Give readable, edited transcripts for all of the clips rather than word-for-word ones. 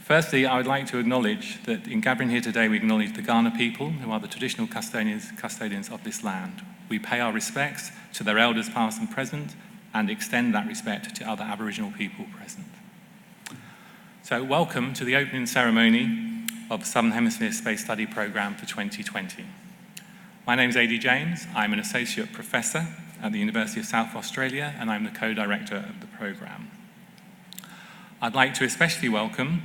Firstly, I would like to acknowledge that in gathering here today, we acknowledge the Ghana people, who are the traditional custodians of this land. We pay our respects to their elders past and present, and extend that respect to other Aboriginal people present. So welcome to the opening ceremony of the Southern Hemisphere Space Study Programme for 2020. My name is A.D. James. I'm an Associate Professor at the University of South Australia, and I'm the Co-Director of the programme. I'd like to especially welcome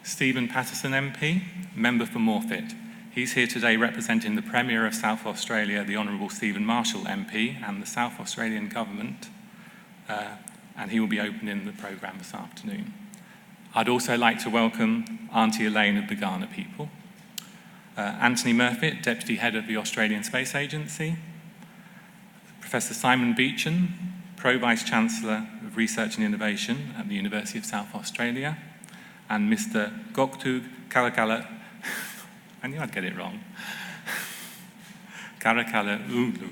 Stephen Patterson MP, Member for Morphett. He's here today representing the Premier of South Australia, the Honourable Stephen Marshall MP, and the South Australian Government, and he will be opening the programme this afternoon. I'd also like to welcome Auntie Elaine of the Ghana people, Anthony Murfitt, Deputy Head of the Australian Space Agency, Professor Simon Beechan, Pro-Vice-Chancellor of Research and Innovation at the University of South Australia, and Mr. Goktug Karakala, I knew I'd get it wrong, Karakala Ulu,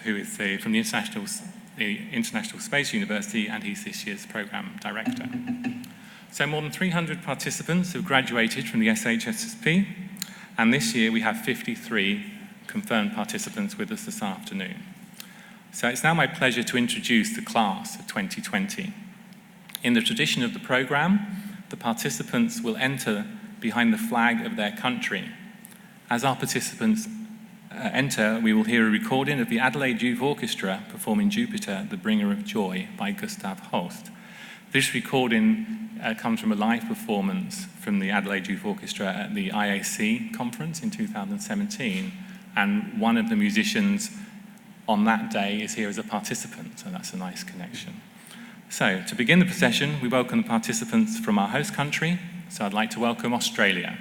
who is from the International Space University, and he's this year's Programme Director. So more than 300 participants have graduated from the SHSSP, and this year we have 53 confirmed participants with us this afternoon. So it's now my pleasure to introduce the class of 2020. In the tradition of the programme, the participants will enter behind the flag of their country. As our participants enter, we will hear a recording of the Adelaide Youth Orchestra performing Jupiter, the Bringer of Joy by Gustav Holst. This recording comes from a live performance from the Adelaide Youth Orchestra at the IAC conference in 2017, and one of the musicians on that day is here as a participant, so that's a nice connection. So, to begin the procession, we welcome the participants from our host country, so I'd like to welcome Australia.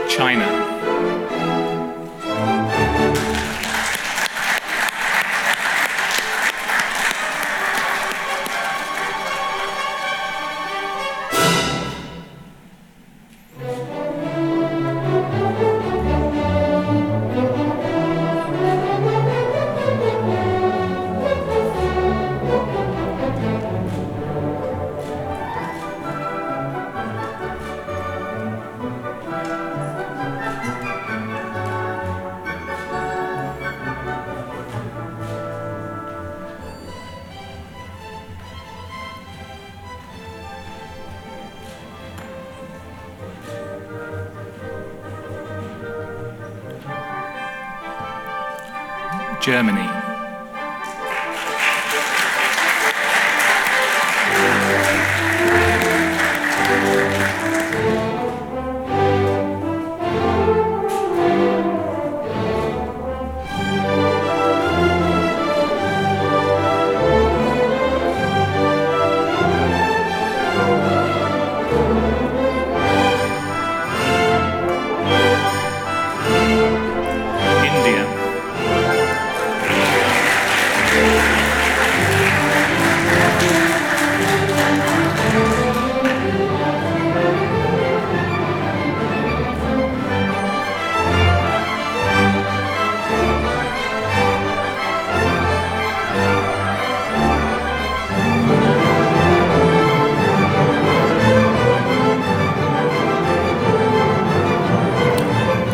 China. Germany.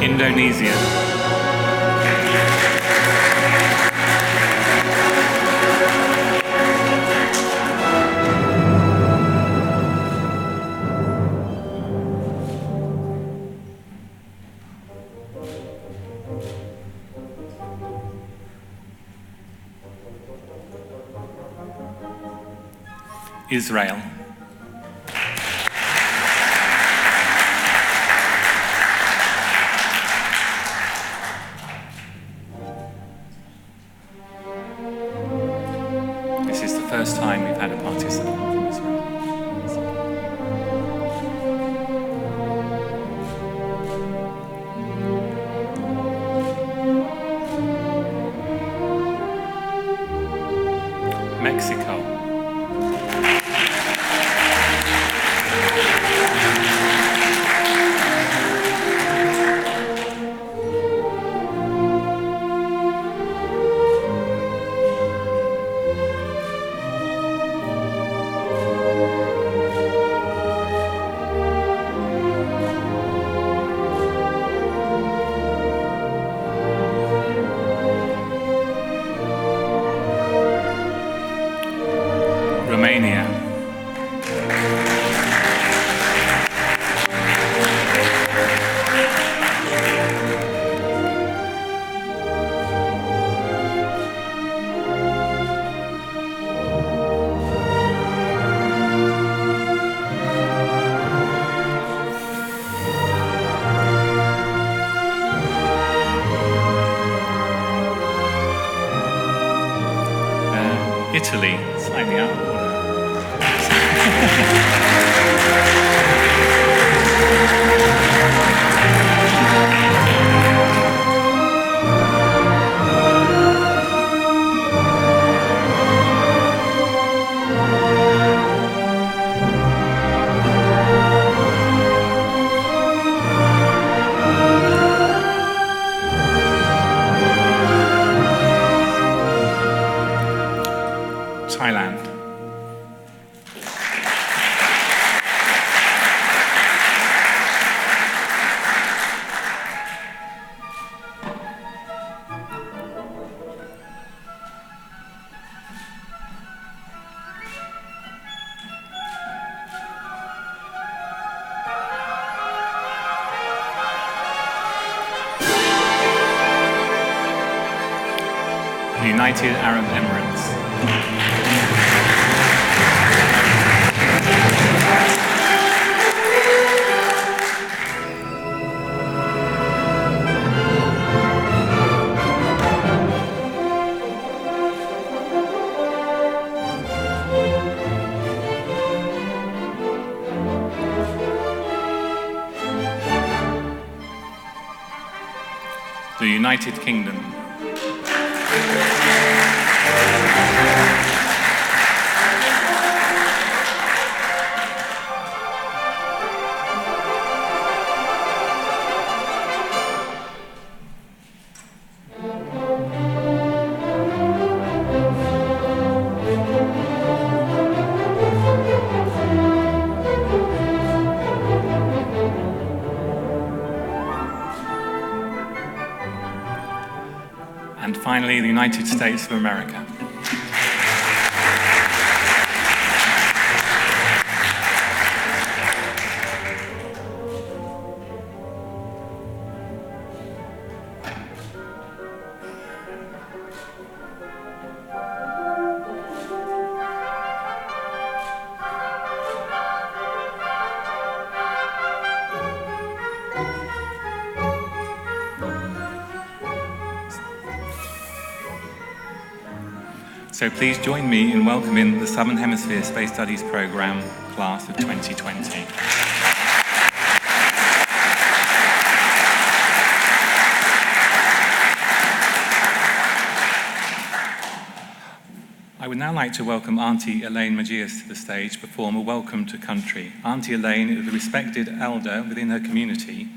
Indonesia. Israel. This is the first time we've had a participant from Israel. Mexico. Romania. Italy, slightly out of order. Thailand. The United Arab Emirates. The United Kingdom. And finally, the United States of America. So please join me in welcoming the Southern Hemisphere Space Studies Programme class of 2020. I would now like to welcome Auntie Elaine Magias to the stage to perform a welcome to country. Auntie Elaine is a respected elder within her community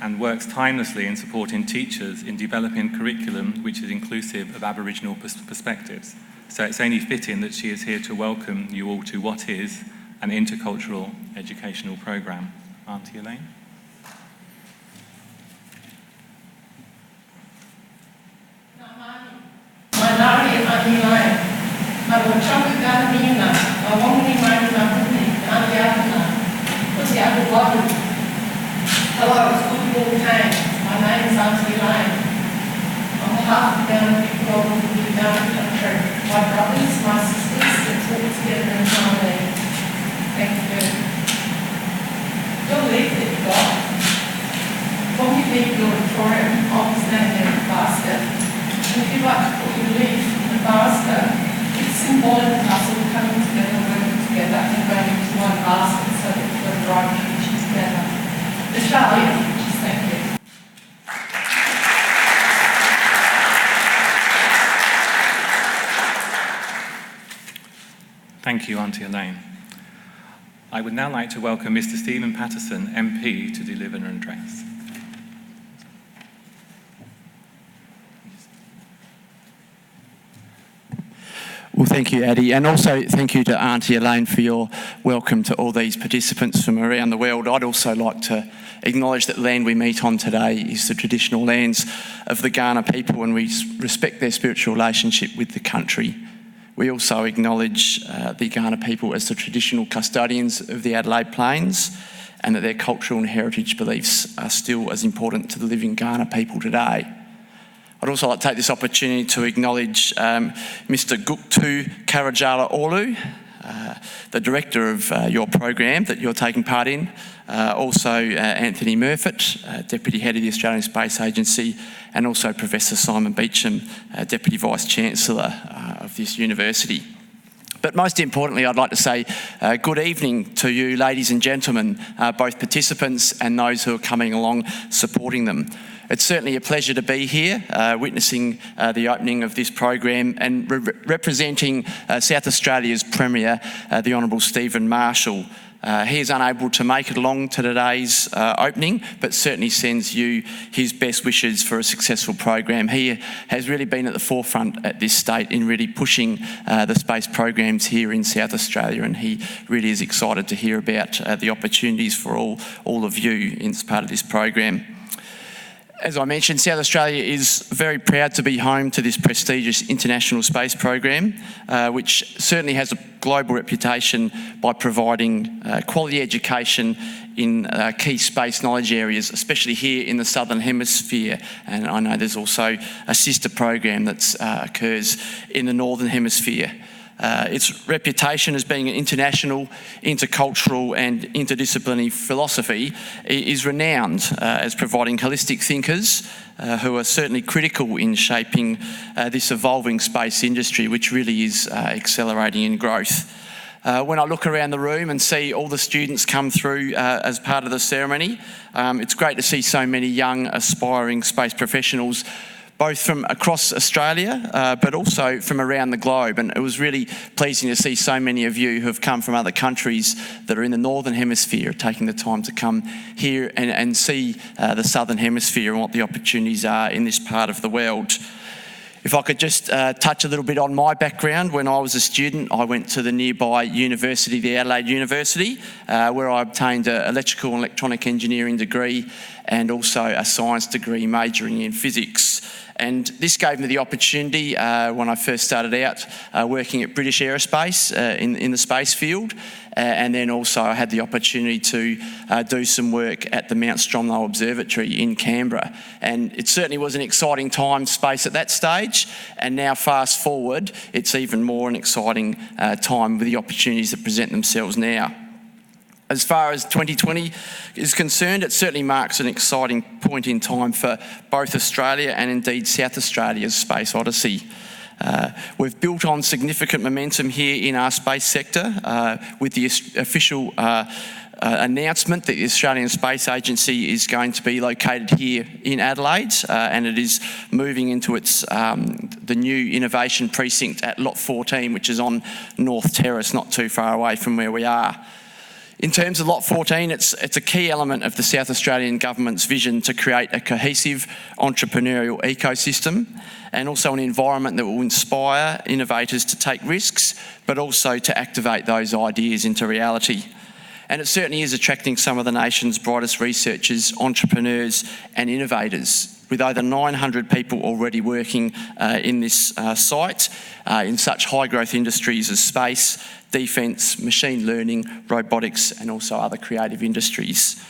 and works tirelessly in supporting teachers in developing curriculum which is inclusive of Aboriginal perspectives. So it's only fitting that she is here to welcome you all to what is an intercultural educational programme. Auntie Elaine. Hello, it's good to all came. My name is Auntie Elaine. On behalf of the Ghana people of the Ghana country, my brothers, my sisters, let's walk together in harmony. Auditorium, obviously in the basket. And if you'd like to put your leaf in the basket, it's symbolic of us all coming together, working together, and going into one basket so that we've got the right future together. The Charlie, just thank you. Thank you, Auntie Elaine. I would now like to welcome Mr. Stephen Patterson, MP, to deliver an address. Well, thank you, Addie, and also thank you to Auntie Elaine for your welcome to all these participants from around the world. I'd also like to acknowledge that the land we meet on today is the traditional lands of the Kaurna people, and we respect their spiritual relationship with the country. We also acknowledge the Kaurna people as the traditional custodians of the Adelaide Plains, and that their cultural and heritage beliefs are still as important to the living Kaurna people today. I'd also like to take this opportunity to acknowledge Mr. Guktu Karajala Olu, the director of your program that you're taking part in. Also Anthony Murfitt, Deputy Head of the Australian Space Agency, and also Professor Simon Beecham, Deputy Vice-Chancellor of this university. But most importantly, I'd like to say good evening to you, ladies and gentlemen, both participants and those who are coming along supporting them. It's certainly a pleasure to be here, witnessing the opening of this program and representing South Australia's Premier, the Honourable Stephen Marshall. He is unable to make it along to today's opening, but certainly sends you his best wishes for a successful program. He has really been at the forefront at this state in really pushing the space programs here in South Australia, and he really is excited to hear about the opportunities for all of you as part of this program. As I mentioned, South Australia is very proud to be home to this prestigious international space program, which certainly has a global reputation by providing quality education in key space knowledge areas, especially here in the Southern Hemisphere. And I know there's also a sister program that occurs in the Northern Hemisphere. Its reputation as being an international, intercultural and interdisciplinary philosophy is renowned as providing holistic thinkers who are certainly critical in shaping this evolving space industry, which really is accelerating in growth. When I look around the room and see all the students come through as part of the ceremony, it's great to see so many young, aspiring space professionals, both from across Australia, but also from around the globe. And it was really pleasing to see so many of you who have come from other countries that are in the Northern Hemisphere taking the time to come here and see the Southern Hemisphere and what the opportunities are in this part of the world. If I could just touch a little bit on my background. When I was a student, I went to the nearby university, the Adelaide University, where I obtained an electrical and electronic engineering degree and also a science degree majoring in physics. And this gave me the opportunity when I first started out working at British Aerospace in the space field, and then also I had the opportunity to do some work at the Mount Stromlo Observatory in Canberra. And it certainly was an exciting time space at that stage, and now fast forward, it's even more an exciting time with the opportunities that present themselves now. As far as 2020 is concerned, it certainly marks an exciting point in time for both Australia and indeed South Australia's space odyssey. We've built on significant momentum here in our space sector with the official announcement that the Australian Space Agency is going to be located here in Adelaide, and it is moving into its the new innovation precinct at Lot 14, which is on North Terrace, not too far away from where we are. In terms of Lot 14, it's a key element of the South Australian Government's vision to create a cohesive entrepreneurial ecosystem and also an environment that will inspire innovators to take risks, but also to activate those ideas into reality. And it certainly is attracting some of the nation's brightest researchers, entrepreneurs and innovators, with over 900 people already working in this site in such high growth industries as space, defence, machine learning, robotics and also other creative industries.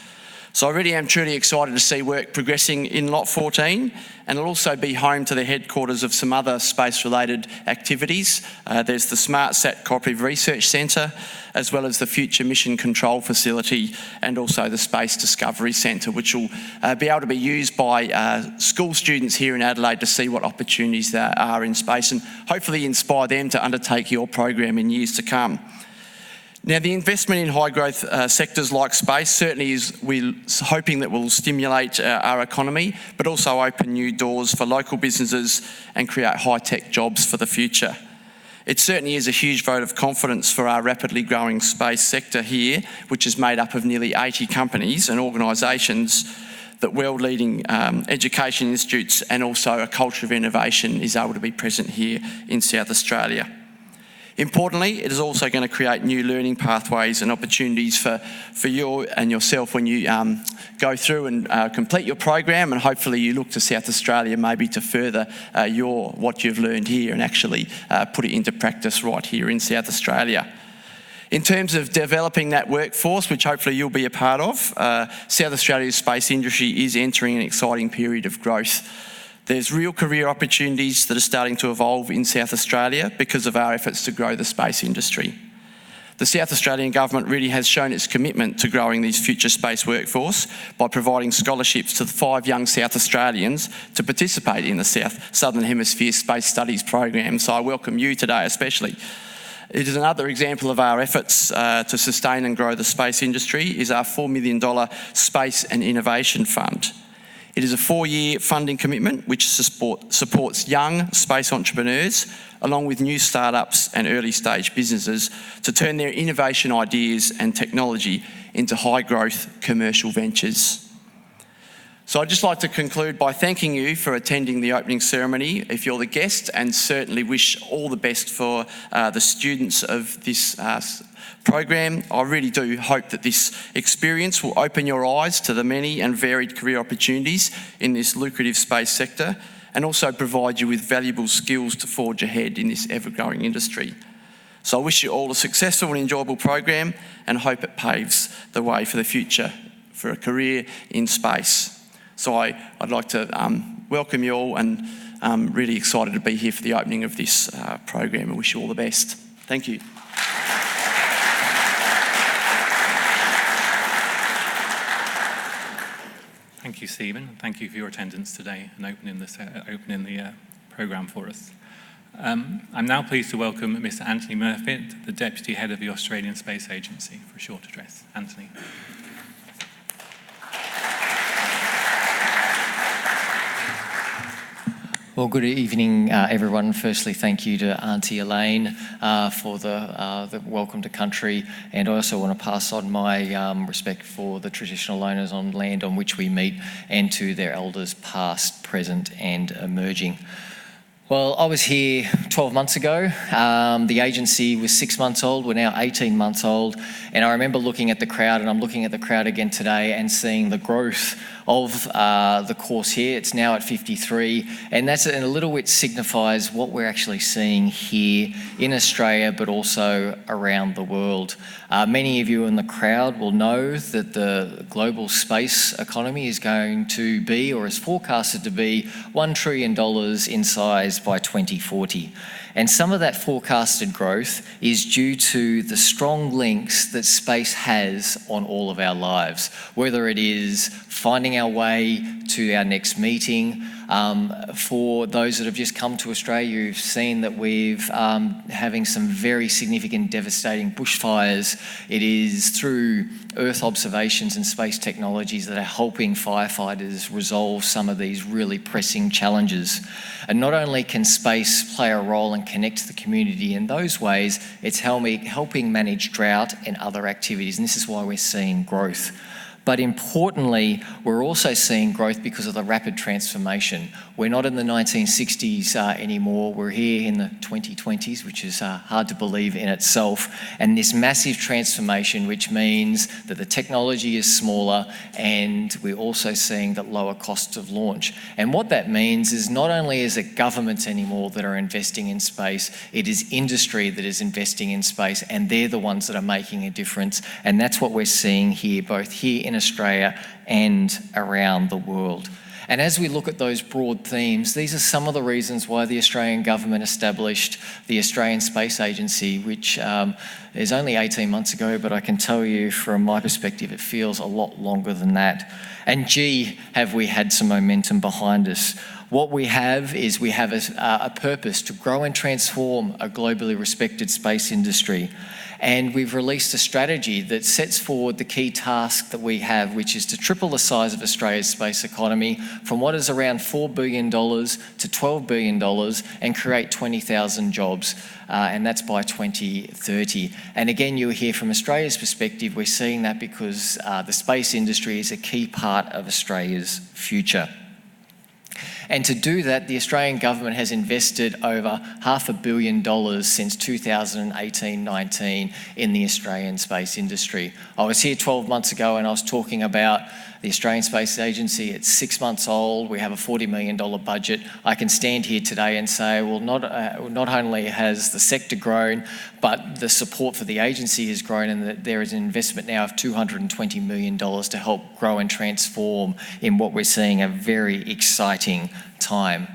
So I really am truly excited to see work progressing in Lot 14, and it'll also be home to the headquarters of some other space-related activities. There's the SmartSat Cooperative Research Centre, as well as the Future Mission Control Facility, and also the Space Discovery Centre, which will be able to be used by school students here in Adelaide to see what opportunities there are in space and hopefully inspire them to undertake your program in years to come. Now, the investment in high-growth sectors like space certainly we're hoping that will stimulate our economy, but also open new doors for local businesses and create high-tech jobs for the future. It certainly is a huge vote of confidence for our rapidly growing space sector here, which is made up of nearly 80 companies and organisations, that world-leading education institutes and also a culture of innovation is able to be present here in South Australia. Importantly, it is also going to create new learning pathways and opportunities for you and yourself when you go through and complete your program, and hopefully you look to South Australia maybe to further what you've learned here and actually put it into practice right here in South Australia. In terms of developing that workforce, which hopefully you'll be a part of, South Australia's space industry is entering an exciting period of growth. There's real career opportunities that are starting to evolve in South Australia because of our efforts to grow the space industry. The South Australian Government really has shown its commitment to growing this future space workforce by providing scholarships to the 5 young South Australians to participate in the Southern Hemisphere Space Studies program. So I welcome you today especially. It is another example of our efforts to sustain and grow the space industry is our $4 million Space and Innovation Fund. It is a 4-year funding commitment which supports young space entrepreneurs along with new startups and early stage businesses to turn their innovation ideas and technology into high growth commercial ventures. So I'd just like to conclude by thanking you for attending the opening ceremony if you're the guest, and certainly wish all the best for the students of this program. I really do hope that this experience will open your eyes to the many and varied career opportunities in this lucrative space sector, and also provide you with valuable skills to forge ahead in this ever-growing industry. So I wish you all a successful and enjoyable program, and hope it paves the way for the future for a career in space. So I'd like to welcome you all, and I'm really excited to be here for the opening of this program, and wish you all the best. Thank you. Thank you, Stephen, and thank you for your attendance today and opening the programme for us. I'm now pleased to welcome Mr. Anthony Murfitt, the Deputy Head of the Australian Space Agency, for a short address. Anthony. Well, good evening, everyone. Firstly, thank you to Auntie Elaine for the welcome to country, and I also want to pass on my respect for the traditional owners on land on which we meet, and to their elders past, present and emerging. Well, I was here 12 months ago. The agency was 6 months old. We're now 18 months old. And I remember looking at the crowd, and I'm looking at the crowd again today and seeing the growth of the course here. It's now at 53. And that's in a little bit signifies what we're actually seeing here in Australia, but also around the world. Many of you in the crowd will know that the global space economy is going to be, or is forecasted to be, $1 trillion in size by 2040. And some of that forecasted growth is due to the strong links that space has on all of our lives, whether it is finding our way to our next meeting. For those that have just come to Australia, you've seen that we've having some very significant, devastating bushfires. It is through Earth observations and space technologies that are helping firefighters resolve some of these really pressing challenges. And not only can space play a role and connect to the community in those ways, it's helping manage drought and other activities. And this is why we're seeing growth. But importantly, we're also seeing growth because of the rapid transformation. We're not in the 1960s anymore. We're here in the 2020s, which is hard to believe in itself. And this massive transformation, which means that the technology is smaller, and we're also seeing that lower costs of launch. And what that means is not only is it governments anymore that are investing in space, it is industry that is investing in space, and they're the ones that are making a difference. And that's what we're seeing here, both here in in Australia and around the world. And as we look at those broad themes, these are some of the reasons why the Australian government established the Australian Space Agency, which is only 18 months ago, but I can tell you from my perspective, it feels a lot longer than that. And gee, have we had some momentum behind us. What we have is we have a purpose to grow and transform a globally respected space industry. And we've released a strategy that sets forward the key task that we have, which is to triple the size of Australia's space economy from what is around $4 billion to $12 billion and create 20,000 jobs. And that's by 2030. And again, you'll hear from Australia's perspective, we're seeing that because the space industry is a key part of Australia's future. And to do that, the Australian government has invested over $500 million since 2018-19 in the Australian space industry. I was here 12 months ago and I was talking about the Australian Space Agency. It's 6 months old. We have a $40 million budget. I can stand here today and say, well, not only has the sector grown, but the support for the agency has grown, and that there is an investment now of $220 million to help grow and transform in what we're seeing a very exciting time.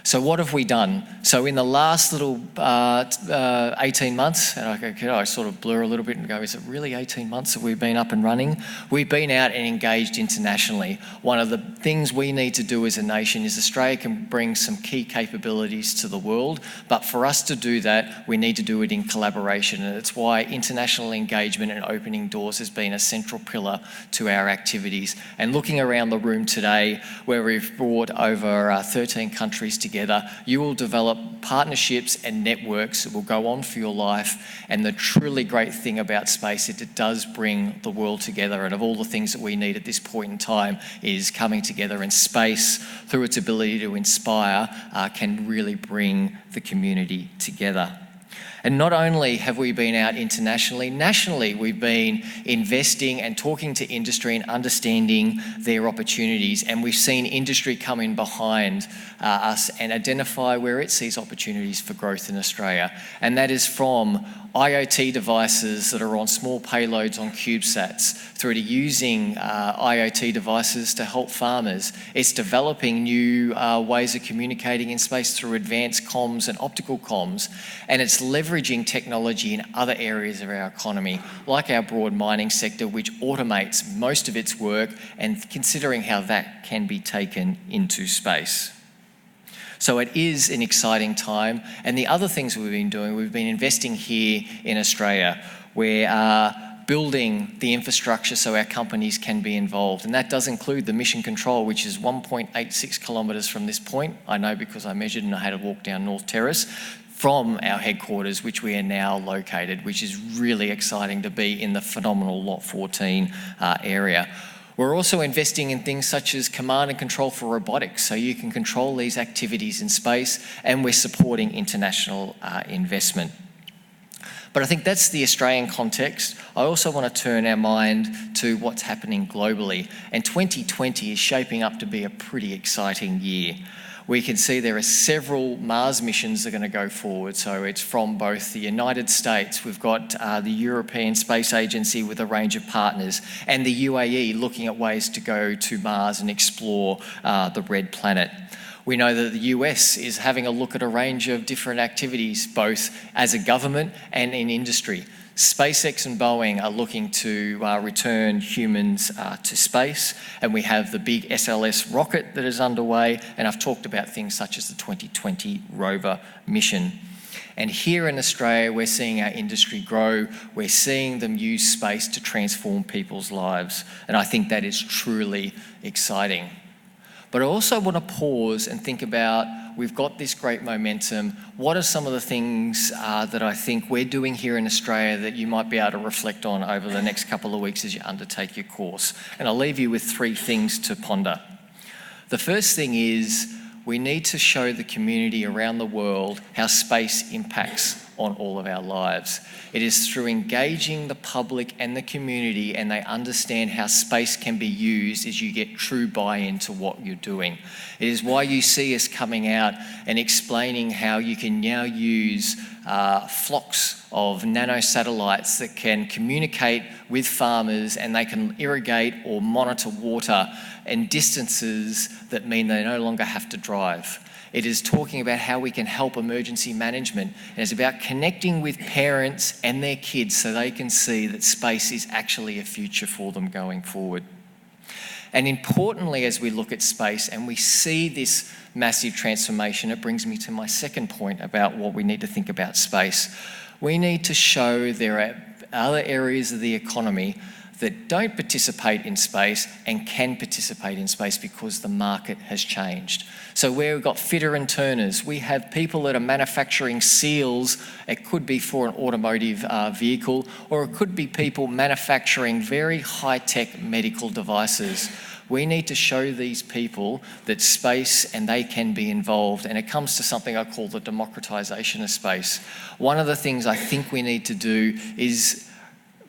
So what have we done? So in the last little 18 months, and I sort of blur a little bit and go, is it really 18 months that we've been up and running? We've been out and engaged internationally. One of the things we need to do as a nation is Australia can bring some key capabilities to the world, but for us to do that, we need to do it in collaboration, and it's why international engagement and opening doors has been a central pillar to our activities. And looking around the room today, where we've brought over 13 countries together, you will develop partnerships and networks that will go on for your life. And the truly great thing about space is it does bring the world together. And of all the things that we need at this point in time is coming together, and space, through its ability to inspire, can really bring the community together. And not only have we been out internationally, nationally we've been investing and talking to industry and understanding their opportunities, and we've seen industry come in behind us and identify where it sees opportunities for growth in Australia. And that is from IoT devices that are on small payloads on CubeSats through to using IoT devices to help farmers. It's developing new ways of communicating in space through advanced comms and optical comms, and it's leveraging technology in other areas of our economy, like our broad mining sector, which automates most of its work, and considering how that can be taken into space. So it is an exciting time. And the other things we've been doing, we've been investing here in Australia. We are building the infrastructure so our companies can be involved. And that does include the mission control, which is 1.86 kilometres from this point. I know because I measured and I had to walk down North Terrace from our headquarters, which we are now located, which is really exciting to be in the phenomenal Lot 14 area. We're also investing in things such as command and control for robotics, so you can control these activities in space, and we're supporting international investment. But I think that's the Australian context. I also want to turn our mind to what's happening globally, and 2020 is shaping up to be a pretty exciting year. We can see there are several Mars missions that are going to go forward. So it's from both the United States, we've got the European Space Agency with a range of partners, and the UAE looking at ways to go to Mars and explore the red planet. We know that the US is having a look at a range of different activities, both as a government and in industry. SpaceX and Boeing are looking to return humans to space, and we have the big SLS rocket that is underway, and I've talked about things such as the 2020 rover mission. And here in Australia, we're seeing our industry grow. We're seeing them use space to transform people's lives, and I think that is truly exciting. But I also want to pause and think about, we've got this great momentum. What are some of the things that I think we're doing here in Australia that you might be able to reflect on over the next couple of weeks as you undertake your course? And I'll leave you with 3 things to ponder. The first thing is, we need to show the community around the world how space impacts on all of our lives. It is through engaging the public and the community, and they understand how space can be used, as you get true buy-in to what you're doing. It is why you see us coming out and explaining how you can now use flocks of nanosatellites that can communicate with farmers, and they can irrigate or monitor water in distances that mean they no longer have to drive. It is talking about how we can help emergency management, and it's about connecting with parents and their kids so they can see that space is actually a future for them going forward. And importantly, as we look at space and we see this massive transformation, it brings me to my second point about what we need to think about space. We need to show there are other areas of the economy that don't participate in space and can participate in space because the market has changed. So where we've got fitter and turners, we have people that are manufacturing seals. It could be for an automotive vehicle, or it could be people manufacturing very high-tech medical devices. We need to show these people that space and they can be involved, and it comes to something I call the democratisation of space. One of the things I think we need to do is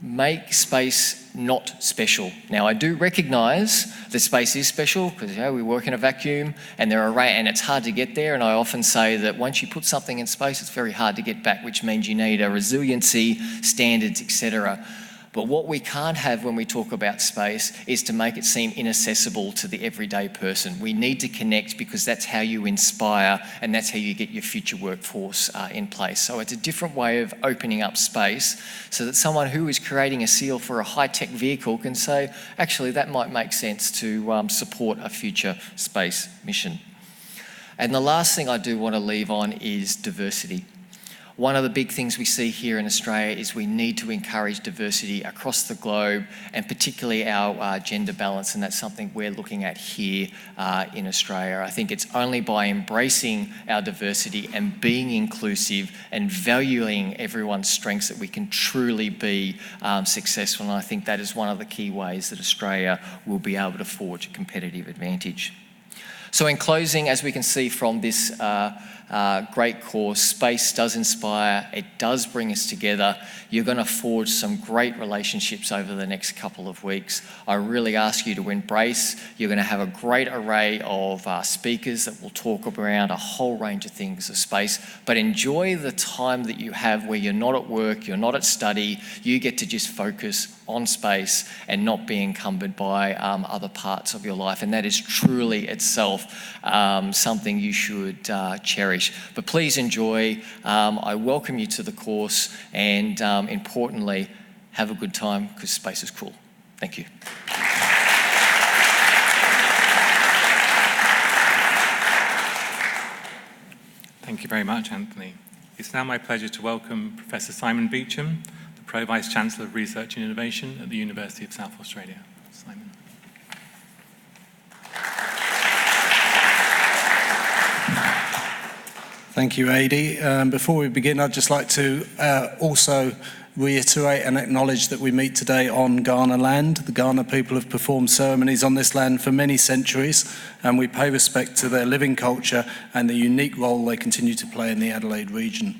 make space not special. Now, I do recognise that space is special because we work in a vacuum and and it's hard to get there, and I often say that once you put something in space, it's very hard to get back, which means you need a resiliency, standards, etc. But what we can't have when we talk about space is to make it seem inaccessible to the everyday person. We need to connect because that's how you inspire and that's how you get your future workforce in place. So it's a different way of opening up space so that someone who is creating a seal for a high-tech vehicle can say, actually, that might make sense to support a future space mission. And the last thing I do want to leave on is diversity. One of the big things we see here in Australia is we need to encourage diversity across the globe, and particularly our gender balance, and that's something we're looking at here in Australia. I think it's only by embracing our diversity and being inclusive and valuing everyone's strengths that we can truly be successful, and I think that is one of the key ways that Australia will be able to forge a competitive advantage. So in closing, as we can see from this great course, space does inspire, it does bring us together. You're going to forge some great relationships over the next couple of weeks. I really ask you to embrace. You're going to have a great array of speakers that will talk around a whole range of things of space, but enjoy the time that you have where you're not at work, you're not at study, you get to just focus on space and not be encumbered by other parts of your life, and that is truly itself something you should cherish. But please enjoy. I welcome you to the course, and importantly, have a good time because space is cool. Thank you. Thank you very much, Anthony. It's now my pleasure to welcome Professor Simon Beecham, the Pro-Vice Chancellor of Research and Innovation at the University of South Australia. Simon. Thank you, Adi. Before we begin, I'd just like to also reiterate and acknowledge that we meet today on Kaurna land. The Kaurna people have performed ceremonies on this land for many centuries, and we pay respect to their living culture and the unique role they continue to play in the Adelaide region.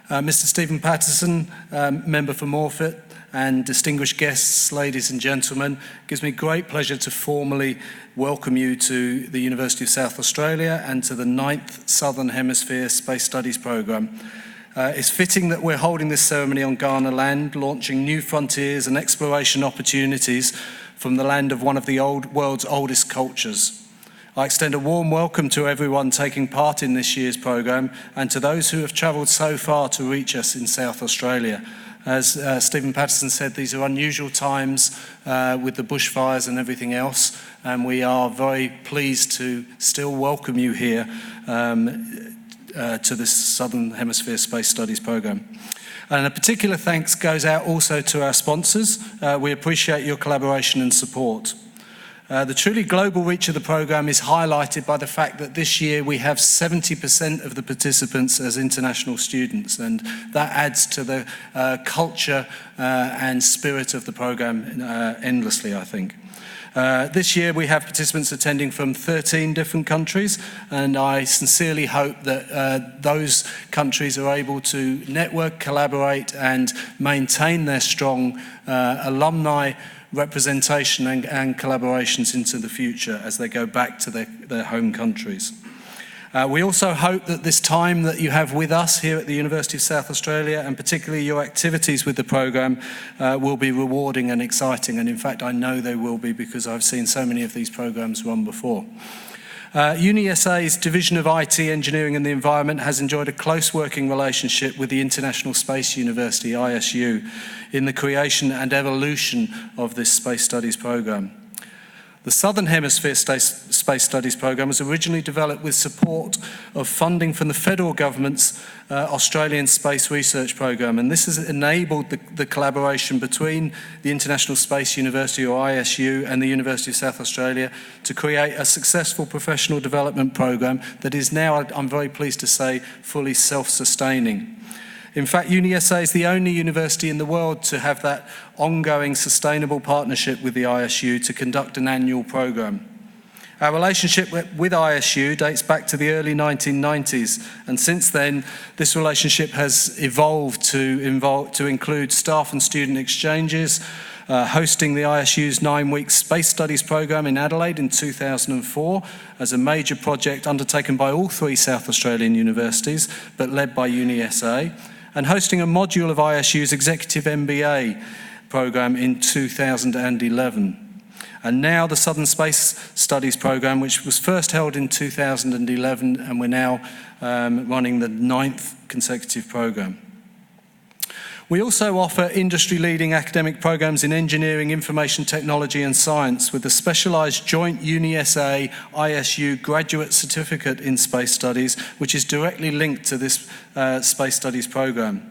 Mr. Stephen Patterson, member for Morphett, and distinguished guests, ladies and gentlemen, it gives me great pleasure to formally welcome you to the University of South Australia and to the 9th Southern Hemisphere Space Studies Programme. It's fitting that we're holding this ceremony on Kaurna land, launching new frontiers and exploration opportunities from the land of one of the world's oldest cultures. I extend a warm welcome to everyone taking part in this year's programme and to those who have travelled so far to reach us in South Australia. As Stephen Patterson said, these are unusual times with the bushfires and everything else, and we are very pleased to still welcome you here to this Southern Hemisphere Space Studies Programme. And a particular thanks goes out also to our sponsors. We appreciate your collaboration and support. The truly global reach of the programme is highlighted by the fact that this year we have 70% of the participants as international students, and that adds to the culture and spirit of the programme endlessly, I think. This year we have participants attending from 13 different countries, and I sincerely hope that those countries are able to network, collaborate and maintain their strong alumni representation and collaborations into the future as they go back to their home countries. We also hope that this time that you have with us here at the University of South Australia, and particularly your activities with the programme, will be rewarding and exciting. And in fact, I know they will be, because I've seen so many of these programmes run before. UniSA's Division of IT, Engineering and the Environment has enjoyed a close working relationship with the International Space University, ISU, in the creation and evolution of this Space Studies programme. The Southern Hemisphere Space Studies programme was originally developed with support of funding from the federal government's Australian Space Research Programme, and this has enabled the collaboration between the International Space University, or ISU, and the University of South Australia to create a successful professional development programme that is now, I'm very pleased to say, fully self-sustaining. In fact, UniSA is the only university in the world to have that ongoing sustainable partnership with the ISU to conduct an annual programme. Our relationship with ISU dates back to the early 1990s, and since then this relationship has evolved to include staff and student exchanges, hosting the ISU's 9-week Space Studies programme in Adelaide in 2004 as a major project undertaken by all 3 South Australian universities but led by UniSA, and hosting a module of ISU's Executive MBA programme in 2011. And now the Southern Space Studies programme, which was first held in 2011, and we're now running the 9th consecutive programme. We also offer industry-leading academic programmes in engineering, information technology and science with a specialised joint UniSA-ISU graduate certificate in space studies, which is directly linked to this space studies programme.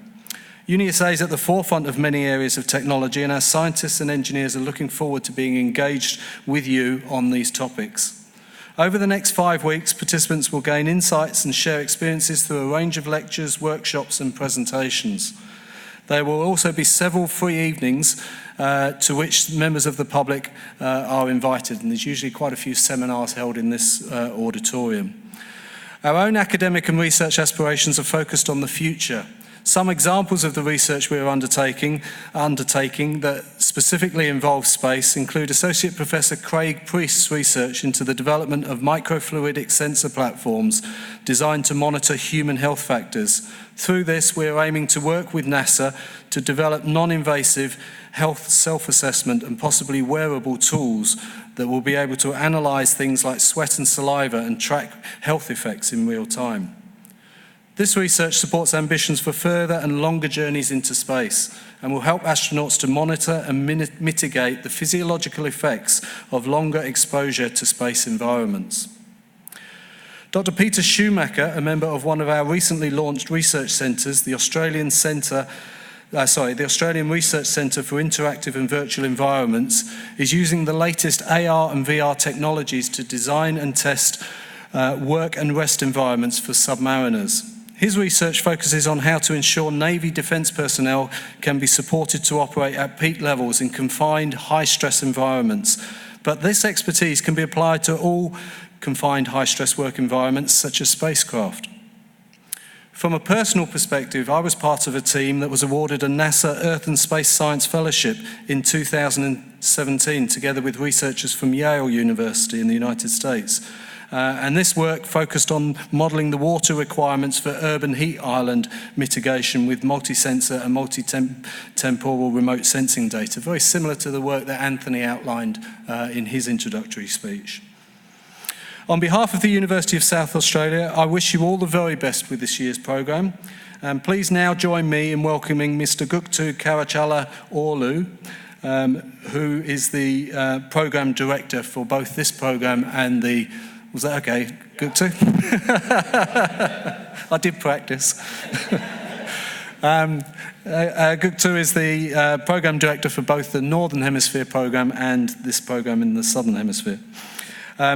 UniSA is at the forefront of many areas of technology, and our scientists and engineers are looking forward to being engaged with you on these topics. Over the next 5 weeks, participants will gain insights and share experiences through a range of lectures, workshops and presentations. There will also be several free evenings to which members of the public are invited, and there's usually quite a few seminars held in this auditorium. Our own academic and research aspirations are focused on the future. Some examples of the research we are undertaking that specifically involve space include Associate Professor Craig Priest's research into the development of microfluidic sensor platforms designed to monitor human health factors. Through this, we are aiming to work with NASA to develop non-invasive health self-assessment and possibly wearable tools that will be able to analyse things like sweat and saliva and track health effects in real time. This research supports ambitions for further and longer journeys into space and will help astronauts to monitor and mitigate the physiological effects of longer exposure to space environments. Dr. Peter Schumacher, a member of one of our recently launched research centres, the Australian Research Centre for Interactive and Virtual Environments, is using the latest AR and VR technologies to design and test work and rest environments for submariners. His research focuses on how to ensure Navy defence personnel can be supported to operate at peak levels in confined, high-stress environments. But this expertise can be applied to all confined, high-stress work environments, such as spacecraft. From a personal perspective, I was part of a team that was awarded a NASA Earth and Space Science Fellowship in 2017, together with researchers from Yale University in the United States. And this work focused on modelling the water requirements for urban heat island mitigation with multi-sensor and multi-temporal remote sensing data, very similar to the work that Anthony outlined in his introductory speech. On behalf of the University of South Australia, I wish you all the very best with this year's programme. And please now join me in welcoming Mr. Guktu Karachala Orlu, who is the programme director for both this programme and the... Was that okay, Guktu? I did practice. Guktu is the programme director for both the Northern Hemisphere programme and this programme in the Southern Hemisphere.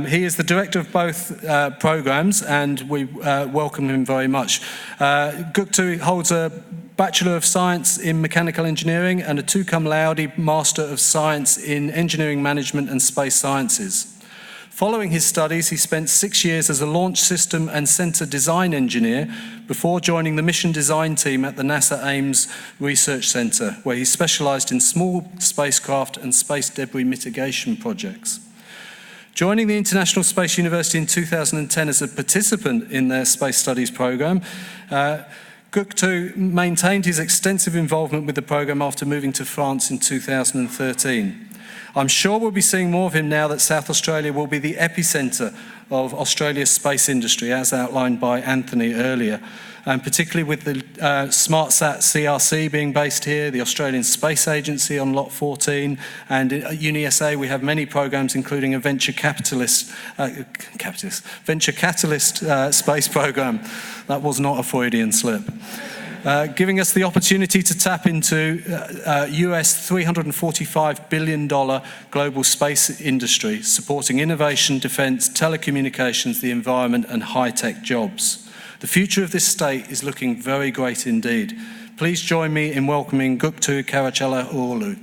He is the director of both programmes, and we welcome him very much. Guktu holds a Bachelor of Science in Mechanical Engineering and a 2 cum laude Master of Science in Engineering Management and Space Sciences. Following his studies, he spent 6 years as a launch system and centre design engineer before joining the mission design team at the NASA Ames Research Centre, where he specialised in small spacecraft and space debris mitigation projects. Joining the International Space University in 2010 as a participant in their Space Studies programme, Göktuğ maintained his extensive involvement with the programme after moving to France in 2013. I'm sure we'll be seeing more of him now that South Australia will be the epicentre of Australia's space industry, as outlined by Anthony earlier, and particularly with the SmartSat CRC being based here, the Australian Space Agency on Lot 14, and at UniSA we have many programs including a venture catalyst space program. That was not a Freudian slip. Giving us the opportunity to tap into US $345 billion global space industry, supporting innovation, defence, telecommunications, the environment and high-tech jobs. The future of this state is looking very great indeed. Please join me in welcoming Göktuğ Karaçalıoğlu.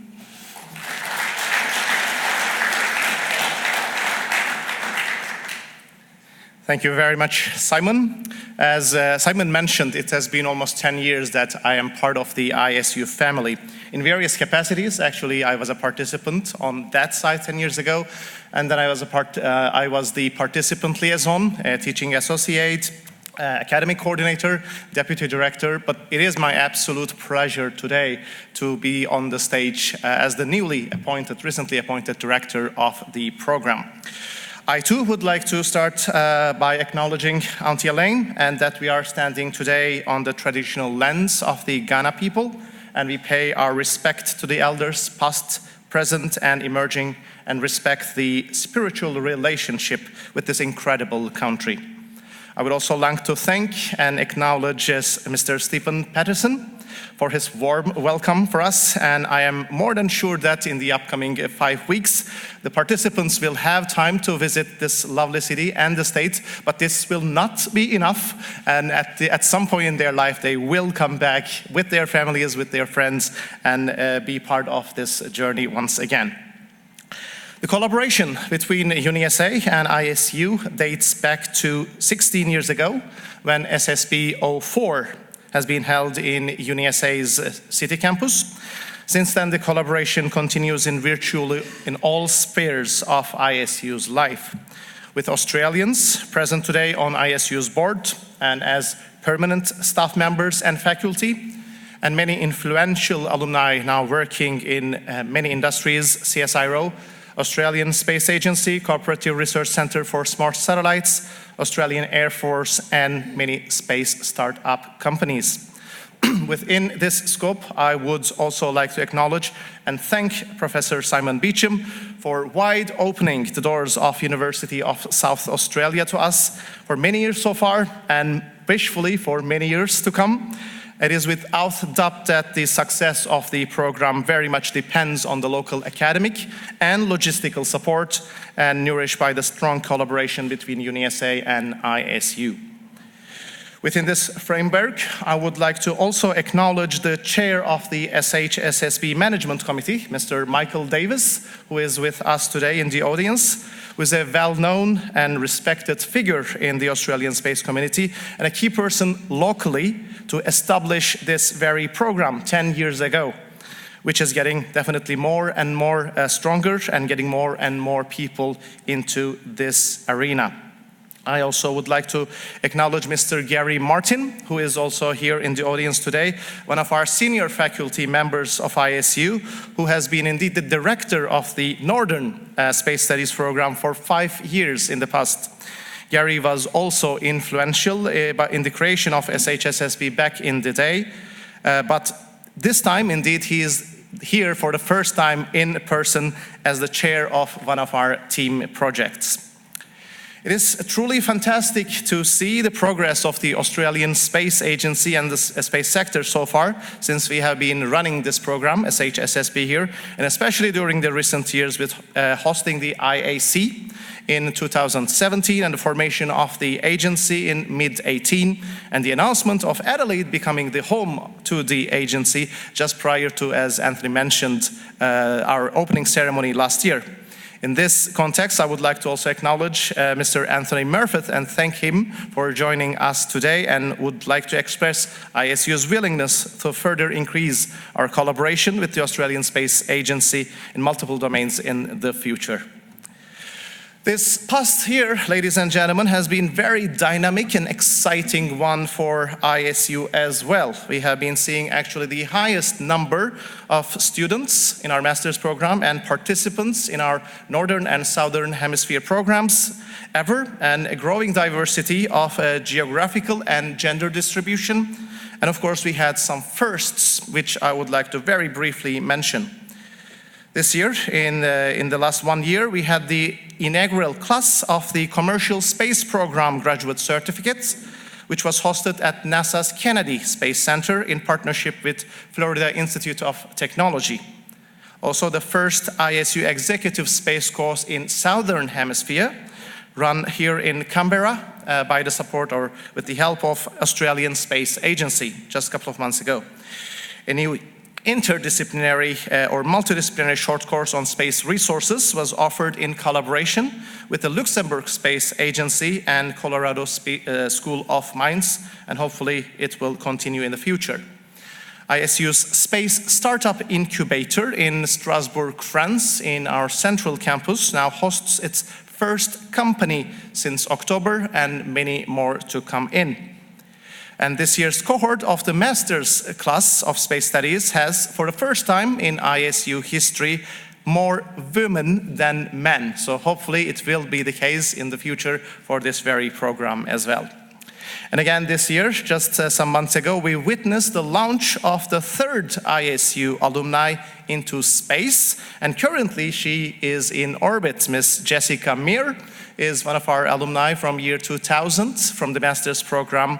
Thank you very much, Simon. As Simon mentioned, it has been almost 10 years that I am part of the ISU family in various capacities. Actually, I was a participant on that side 10 years ago, and then I was the participant liaison, teaching associate, academic coordinator, deputy director, but it is my absolute pleasure today to be on the stage as the recently appointed director of the program. I too would like to start by acknowledging Auntie Elaine and that we are standing today on the traditional lands of the Ghana people, and we pay our respect to the elders past, present and emerging, and respect the spiritual relationship with this incredible country. I would also like to thank and acknowledge Mr. Stephen Patterson for his warm welcome for us, and I am more than sure that in the upcoming 5 weeks the participants will have time to visit this lovely city and the state, but this will not be enough, and at some point in their life they will come back with their families, with their friends, and be part of this journey once again. The collaboration between UniSA and ISU dates back to 16 years ago when SSP20 has been held in UniSA's city campus. Since then, the collaboration continues in virtually in all spheres of ISU's life, with Australians present today on ISU's board and as permanent staff members and faculty, and many influential alumni now working in many industries: CSIRO, Australian Space Agency, Cooperative Research Centre for Smart Satellites, Australian Air Force, and many space startup companies. Within this scope, I would also like to acknowledge and thank Professor Simon Beecham for wide opening the doors of University of South Australia to us for many years so far, and wishfully for many years to come. It is without doubt that the success of the program very much depends on the local academic and logistical support, and nourished by the strong collaboration between UniSA and ISU. Within this framework, I would like to also acknowledge the chair of the SHSSP Management Committee, Mr. Michael Davis, who is with us today in the audience, who is a well-known and respected figure in the Australian space community and a key person locally to establish this very program 10 years ago, which is getting definitely more and more stronger and getting more and more people into this arena. I also would like to acknowledge Mr. Gary Martin, who is also here in the audience today, one of our senior faculty members of ISU, who has been indeed the director of the Northern Space Studies program for 5 years in the past. Gary was also influential in the creation of SHSSP back in the day, but this time indeed he is here for the first time in person as the chair of one of our team projects. It is truly fantastic to see the progress of the Australian Space Agency and the space sector so far, since we have been running this program, SHSSP here, and especially during the recent years with hosting the IAC in 2017 and the formation of the agency in mid-18, and the announcement of Adelaide becoming the home to the agency just prior to, as Anthony mentioned, our opening ceremony last year. In this context, I would like to also acknowledge Mr. Anthony Murphy and thank him for joining us today, and would like to express ISU's willingness to further increase our collaboration with the Australian Space Agency in multiple domains in the future. This past year, ladies and gentlemen, has been very dynamic and exciting one for ISU as well. We have been seeing actually the highest number of students in our master's program and participants in our Northern and Southern Hemisphere programs ever, and a growing diversity of geographical and gender distribution. And of course, we had some firsts, which I would like to very briefly mention. This year, in the last 1 year, we had the inaugural class of the Commercial Space Program Graduate Certificates, which was hosted at NASA's Kennedy Space Center in partnership with Florida Institute of Technology. Also, the first ISU Executive Space course in Southern Hemisphere, run here in Canberra by the support or with the help of Australian Space Agency just a couple of months ago. A new interdisciplinary or multidisciplinary short course on space resources was offered in collaboration with the Luxembourg Space Agency and Colorado School of Mines, and hopefully it will continue in the future. ISU's Space Startup Incubator in Strasbourg, France, in our central campus, now hosts its first company since October, and many more to come in. And this year's cohort of the master's class of space studies has, for the first time in ISU history, more women than men. So hopefully it will be the case in the future for this very program as well. And again, this year, just some months ago, we witnessed the launch of the third ISU alumni into space. And currently she is in orbit. Miss Jessica Meir is one of our alumni from year 2000 from the master's program.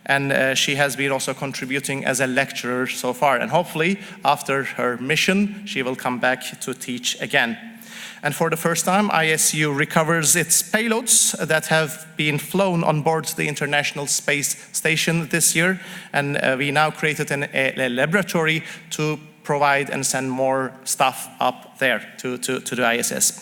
And she has been also contributing as a lecturer so far. And hopefully, after her mission, she will come back to teach again. And for the first time, ISU recovers its payloads that have been flown on board the International Space Station this year. And we now created a laboratory to provide and send more stuff up there to the ISS.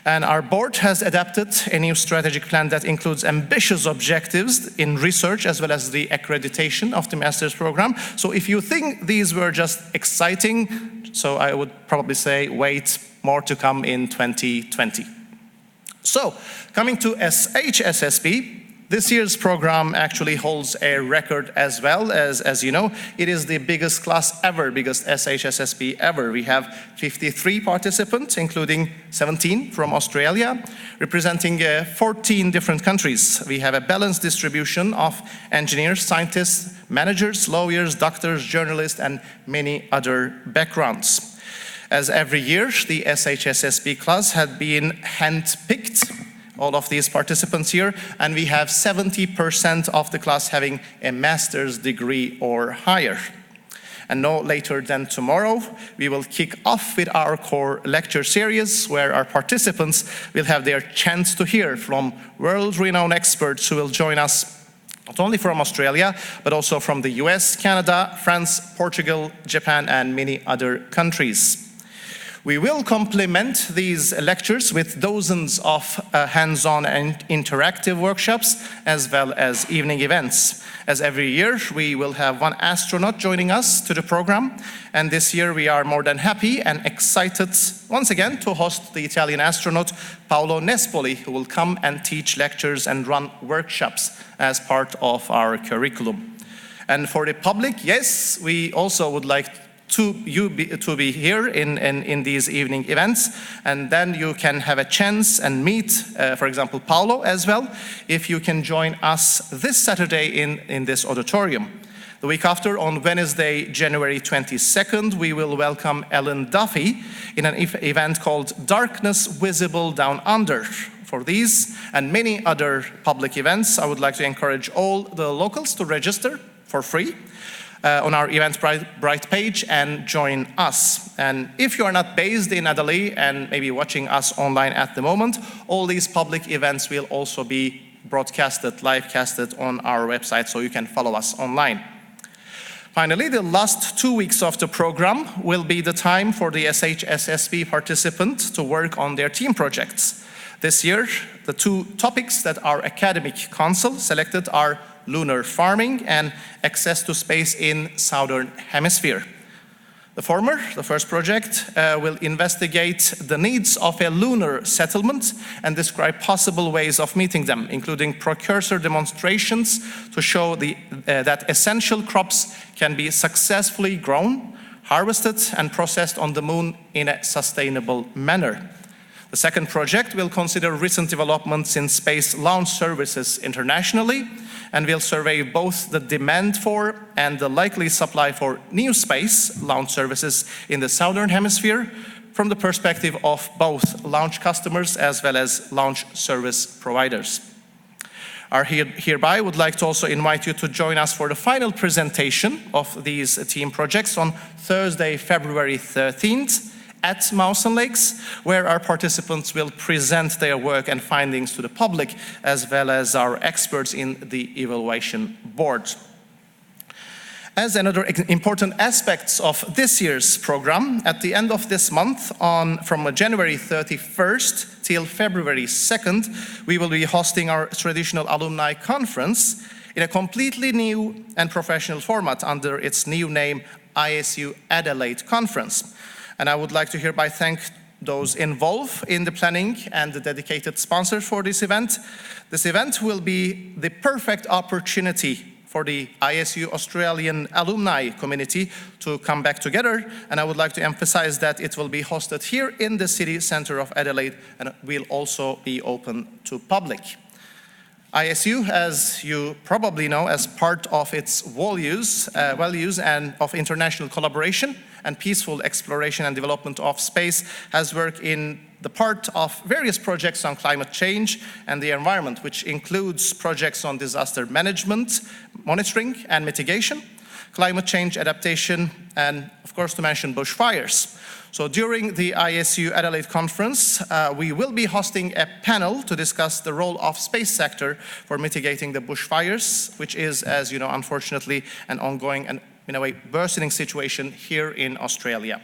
And our board has adapted a new strategic plan that includes ambitious objectives in research as well as the accreditation of the master's program. So if you think these were just exciting, so I would probably say wait, more to come in 2020. So coming to SHSSP, this year's program actually holds a record as well. As you know, it is the biggest class ever, biggest SHSSP ever. We have 53 participants, including 17 from Australia, representing 14 different countries. We have a balanced distribution of engineers, scientists, managers, lawyers, doctors, journalists, and many other backgrounds. As every year, the SHSSP class had been handpicked, all of these participants here, and we have 70% of the class having a master's degree or higher. And no later than tomorrow, we will kick off with our core lecture series, where our participants will have their chance to hear from world-renowned experts who will join us not only from Australia, but also from the US, Canada, France, Portugal, Japan, and many other countries. We will complement these lectures with dozens of hands-on and interactive workshops, as well as evening events. As every year, we will have one astronaut joining us to the program. And this year, we are more than happy and excited once again to host the Italian astronaut Paolo Nespoli, who will come and teach lectures and run workshops as part of our curriculum. And for the public, yes, we also would like to be here in these evening events, and then you can have a chance and meet, for example, Paolo as well, if you can join us this Saturday in this auditorium. The week after, on Wednesday, January 22nd, we will welcome Allan Duffy in an event called Darkness Visible Down Under. For these and many other public events, I would like to encourage all the locals to register for free on our Eventbrite page and join us. And if you are not based in Adelaide and maybe watching us online at the moment, all these public events will also be broadcasted, live-casted on our website, so you can follow us online. Finally, the last 2 weeks of the program will be the time for the SHSSP participants to work on their team projects. This year, the two topics that our academic council selected are lunar farming and access to space in Southern Hemisphere. The former, the first project, will investigate the needs of a lunar settlement and describe possible ways of meeting them, including precursor demonstrations to show that essential crops can be successfully grown, harvested, and processed on the moon in a sustainable manner. The second project will consider recent developments in space launch services internationally and will survey both the demand for and the likely supply for new space launch services in the Southern Hemisphere from the perspective of both launch customers as well as launch service providers. I hereby would like to also invite you to join us for the final presentation of these team projects on Thursday, February 13th at Mawson Lakes, where our participants will present their work and findings to the public, as well as our experts in the evaluation board. As another important aspects of this year's program, at the end of this month, from January 31st till February 2nd, we will be hosting our traditional alumni conference in a completely new and professional format under its new name, ISU Adelaide Conference. And I would like to hereby thank those involved in the planning and the dedicated sponsors for this event. This event will be the perfect opportunity for the ISU Australian alumni community to come back together. And I would like to emphasize that it will be hosted here in the city center of Adelaide and will also be open to public. ISU, as you probably know, as part of its values and of international collaboration and peaceful exploration and development of space, has worked in the part of various projects on climate change and the environment, which includes projects on disaster management, monitoring and mitigation, climate change adaptation, and of course to mention bushfires. So during the ISU Adelaide conference, we will be hosting a panel to discuss the role of space sector for mitigating the bushfires, which is, as you know, unfortunately, an ongoing and in a way worsening situation here in Australia.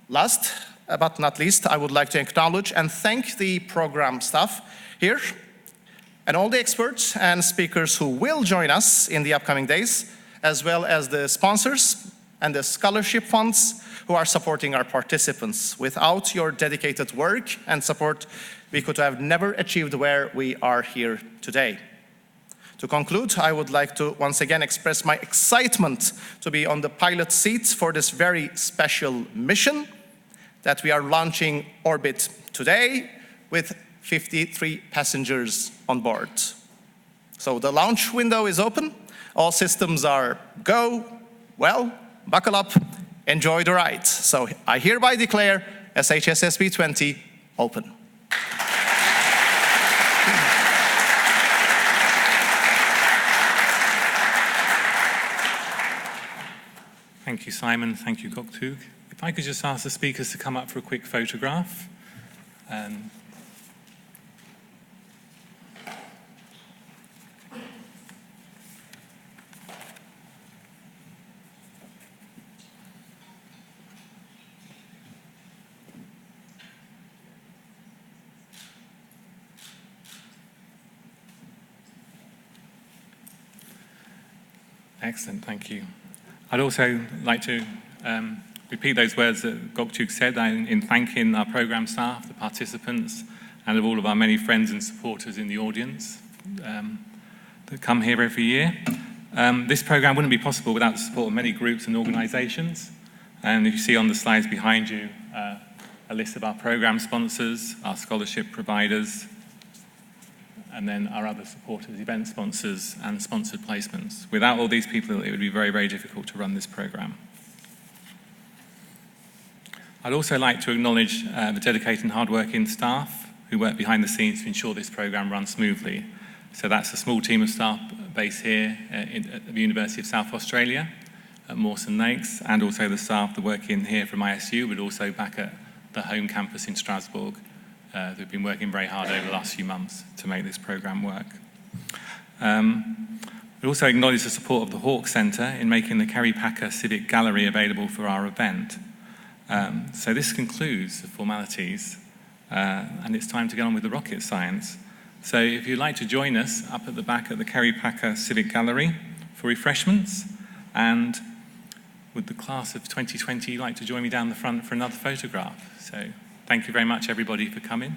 Last but not least, I would like to acknowledge and thank the program staff here and all the experts and speakers who will join us in the upcoming days, as well as the sponsors and the scholarship funds who are supporting our participants. Without your dedicated work and support, we could have never achieved where we are here today. To conclude, I would like to once again express my excitement to be on the pilot seat for this very special mission that we are launching orbit today with 53 passengers on board. So the launch window is open. All systems are go. Well, buckle up, enjoy the ride. So I hereby declare SHSSP20 open. Thank you, Simon. Thank you, Göktürk. If I could just ask the speakers to come up for a quick photograph. Excellent, thank you. I'd also like to repeat those words that Göktürk said in thanking our programme staff, the participants, and of all of our many friends and supporters in the audience that come here every year. This programme wouldn't be possible without the support of many groups and organisations. And if you see on the slides behind you, a list of our programme sponsors, our scholarship providers, and then our other supporters, event sponsors and sponsored placements. Without all these people, it would be very, very difficult to run this programme. I'd also like to acknowledge the dedicated and hard-working staff who work behind the scenes to ensure this programme runs smoothly. So that's a small team of staff based here at the University of South Australia, at Mawson Lakes, and also the staff that work in here from ISU, but also back at the home campus in Strasbourg. They've been working very hard over the last few months to make this programme work. We also acknowledge the support of the Hawke Centre in making the Kerry Packer Civic Gallery available for our event. So this concludes the formalities, and it's time to get on with the rocket science. So if you'd like to join us up at the back at the Kerry Packer Civic Gallery for refreshments, and would the class of 2020 like to join me down the front for another photograph? So thank you very much, everybody, for coming.